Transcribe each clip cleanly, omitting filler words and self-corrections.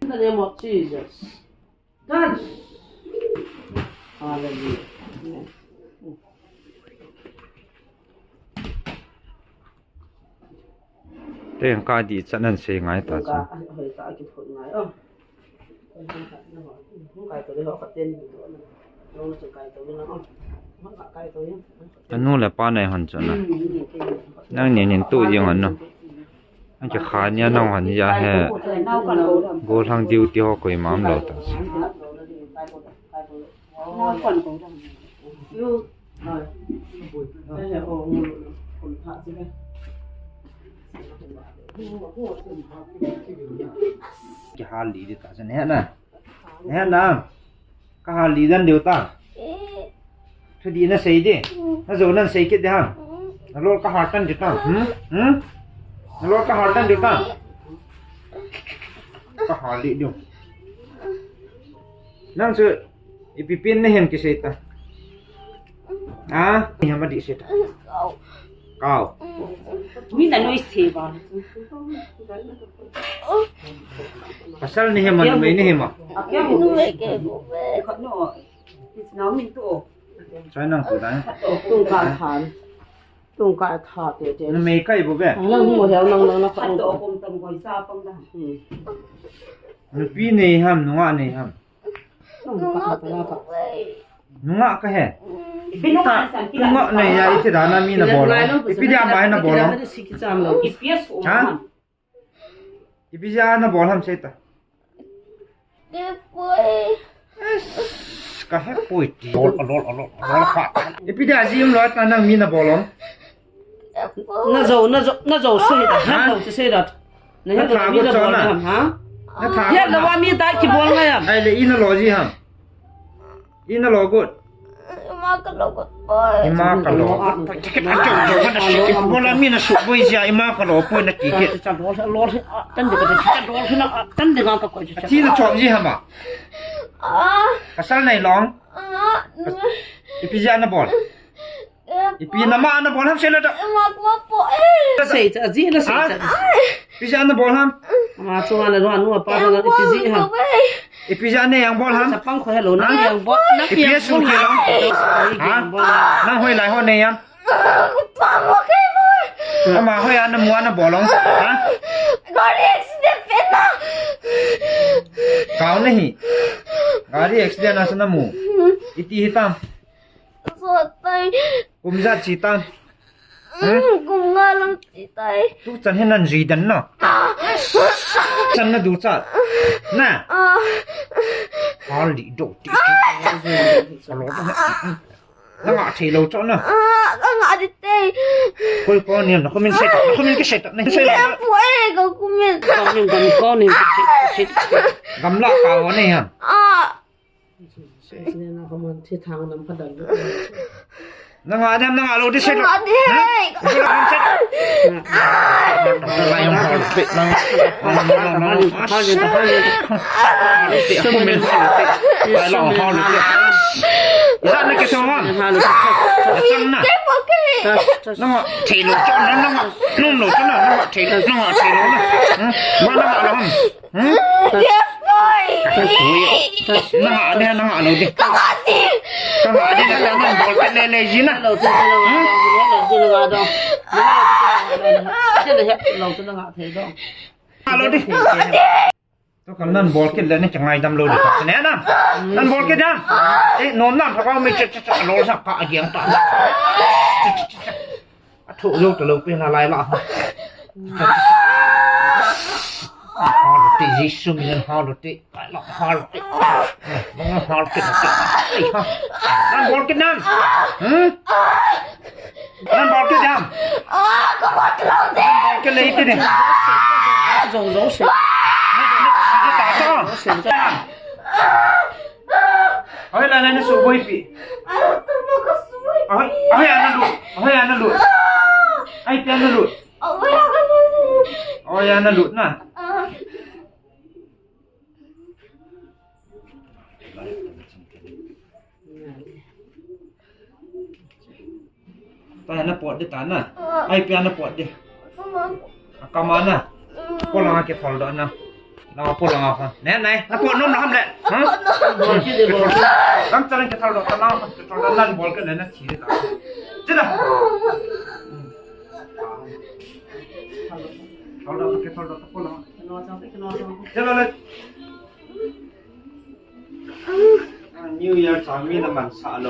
In the name of Jesus. Touch. Hallelujah. Yes. Thế cái đi chân nên xe ngay ta chứ. Hơi ta cái phun ngay ơ. Không cái tôi họ phát tiền rồi. Nó chỉ cái tôi nó không cái tôi nhá. Anh nuôi là ba này hoàn chỉnh à. Năng nhìn nhìn tụi riêng hẳn nó. Anh chỉ khá nhá nông hẳn ra hè. Vô thằng tiêu tiêu quỳ mắm lẩu ta chứ. Nó còn cổ đồng. Yêu. Rồi. Đây là hồ phun thạ chứ đây. Cái hà lý đi ta chân hết nè cái hà lý dân điều ta thôi đi nó xây đi nó rồi nó xây cái gì hả nó lôi cái hạt tan điều ta nó lôi cái hạt tan điều ta cái hà lý điều năng sự ipipin này hem cái xây ta à hem mà đi xây ta cao Mình đã nói gì vậy? pasal ni hem mana ini hem ah nó mình tụ saya nang tu dah tung cài thả để nó mấy cái bộ về nó mua theo nó phát độ cùng tầm gọi xa không đó nó pi này ham nó ngã này ham nó ngã cái hè ta ngã này ya itu dah nami na bola ipi dia main na bola hả ipi dia na bola ham saya ta cái hết bụi lol khát ipi dia zium lo ta nang mi na bola nó dầu xây đó hát dầu xây đó nó hết là mi là bò hả hết là qua mi tại chỉ bò ngay à ai là in lo gì ham in lo good ima kalau cakap macam bola mina sup boy sia ima kalau pun nak kikit lor tan dengan tan dengan apa kau chi la chom ji hama pasal nai long ipi ja na bol ipi nama na bol ham sela da xây ra gì nó xây ra ipi ja na bol ham mà cho anh là nó pa nó ipi gì ha ipi ja ne yang bol ham sapang khoi lo nang yang bol nang ipi su ki long ha nang hoi lai ho ne yan ama hoi an mu an bol long ha kau nahi gari accident asna mu iti hitam kumza chitam cũng ngon lắm chị tay tu chân hen nan gì đắn nó chân nó đủ chặt nè họ lì đổ tí nó ngã thì lâu chỗ nó ngã đi tê con niệm nó không nên cái sét này sét em phải có cũng mình con này gắm lọ cao này hả nên là không thể thang nằm phát đần nó ngã lâu đi sét ngã đi lại không phải bị lại lòng ho được ra này cái sao ngon chân nè nó ngọt thì lột cho nó ngọt nung lột cho nó ngọt thì nó ngọt thì nó mà nó ngọt lắm nó ngọt đi nó ngọt lột đi nó ngọt đi là nó bol cái này gì nè lột nó đâu chứ là lột nó ngọt thế đâu lột đi tôi còn năn bol cái này chẳng ai đâm lột được nè nè năn bol cái đó ấy nón nằm phải không mình chạy lột sắp cả giếng cả thụ lâu từ lâu bên là lại lọ họ được tí gì xung quanh họ được tí lại lọ họ được tí họ được tí năn bol cái nam năn bol cái nam cái lấy cái này giống sệt ôi là nó sụp bôi bị ôi anh nó lụt ai tiền nó lụt ôi anh nó lụt nè tay nó bọt đi tán nè ai tiền nó bọt đi cầm ăn nè có làm cái thầu đó nè เราพูดเราคนแน่ไหนแล้วพูดนุ่มน้ำแหละฮะ บอลที่เดียวบอล ตั้งใจจะทำเราตะล่างจะทำนั่นบอลกันเลยนะชี้ได้ตาจริงนะเราแค่ทำเราตะพูดเรา นอนจังไปนอนจัง เจ้าเลยNew Year สามีน้ำมันสาโล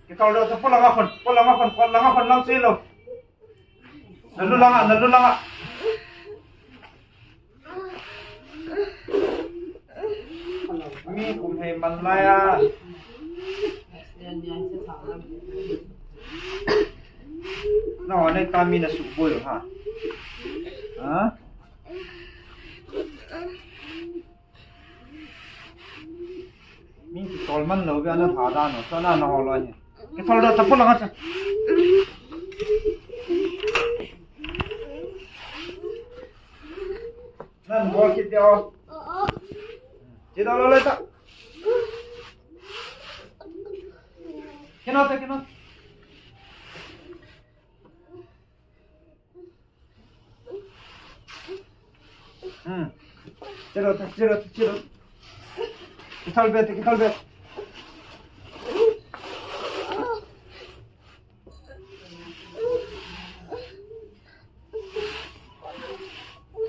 แค่ทำเราตะพูดเราคนพูดเราคนคนเราคนเราสิโลนั่นรู้ละนั่นรู้ละมีคุมให้มันไรอ่ะ เรียนยังจะถามแล้ว น้องในตามีน่ะสุบุยฮะฮะมีที่ตอลมันเหลวไปอันนั้นหาด้านเนาะตอนนั้นน้องอะไรเนี่ยแค่ทอลเราตะพูดเรากันนั่นบอลคิดเดียวจิตเอาเลยตะแค่นั้นแค่นั้นจิตคิดเบ็ด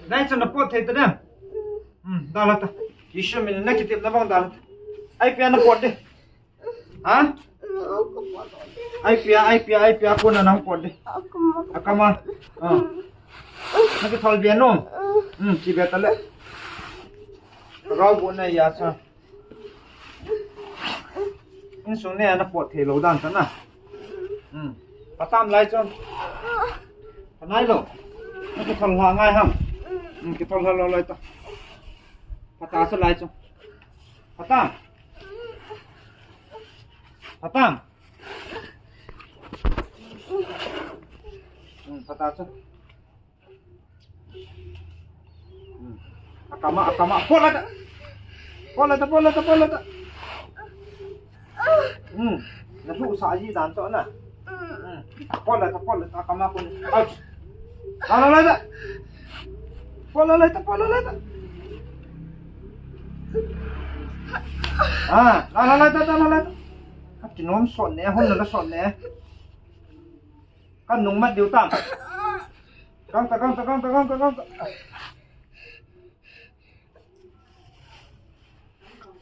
ได้จนนับพอเท่านั้นดาลตะยิชูมินนักที่นับบังดาลตะไอพีอันนับพอดิฮะไอพีอาคนนับพอดิอาคามานักที่ทอลเบียนนุ่มชีเบตเลยเราบุญในยาชาอินสุนีนับพอเทโลดันกันนะปะตามไล่จนปะไหนโลนักที่ทอลหาง่ายฮัมkita lalu itu, patah selai tu, patah, patah tu, akama, pola tak, nanti usaha je dan tu na, pola tak, akama pun, out, lalu tak. Pola lah tak. Lah tak. Kat nom son ne, hon la son ne. Kan nung mat diu tam. Kang ta.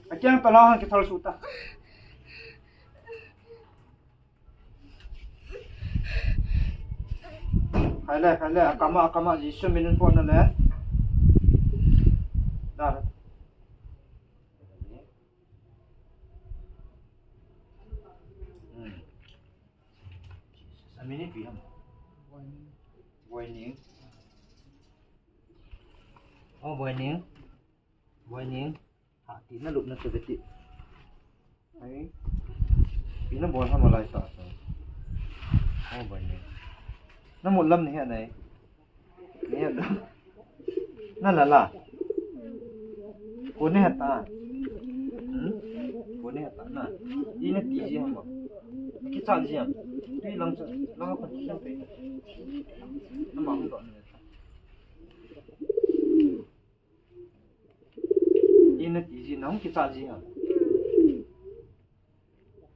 Akyang talahan ki thal suta. Hai akama jisu minun pon na. Dah. Sami ni piam. Boining. Oh boining. Hati na luk na sebeti. Ai. Pina bol sama lai sa. Oh boining. Nó một lâm này này nó là cuốn này ta nè đi nó tí gì không cái sao gì à tuy lăng còn chưa thấy nó mỏng gọn đi nó tí gì nóng cái sao gì à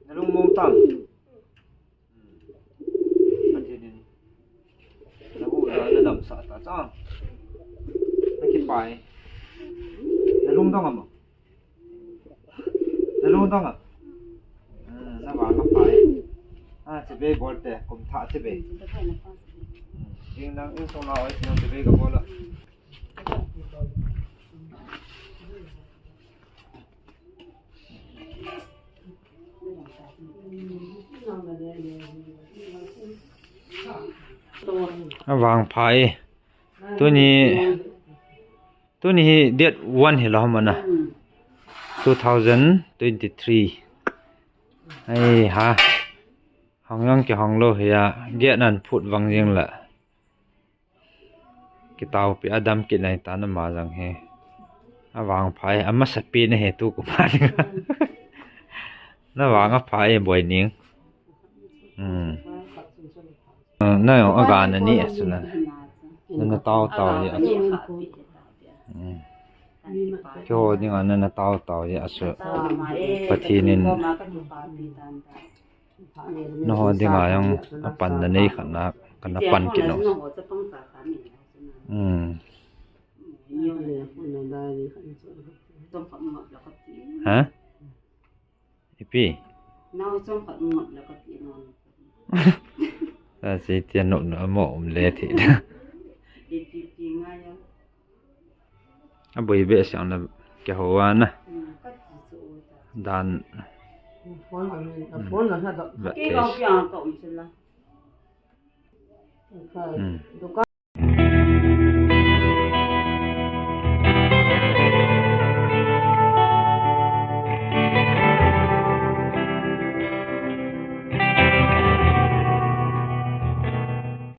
nó luôn mông tầm nó đầm sợ ta cho nó kịp bài nó lung tung à nó vào nó phải chỉ về bol để cùng thả chỉ về nhưng đang yêu sâu nào ấy nó chỉ về cái bol là vàng phai tôi ni date 1 hi lo mana 2023 ai ha hong yang ki hong lo ya ge nan phut wang jing la ki taw pi adam ki nai ta na ma jang he awang phai ama sapi na he tu ku ma na wang a phai boy ning na yo aga na ni asuna นั่นน่ะเต่าเนี่ยcho nhưng mà nên là tao vậy sợ phát thi nên nó hồi thì mà yang pan này khẩn là pan kỹ nó hả ipi là gì tiền nộp nó mồm lệ thì à bởi vì sao là cái hồ an à đàn phone là hết rồi vậy cái con kia cậu chứ là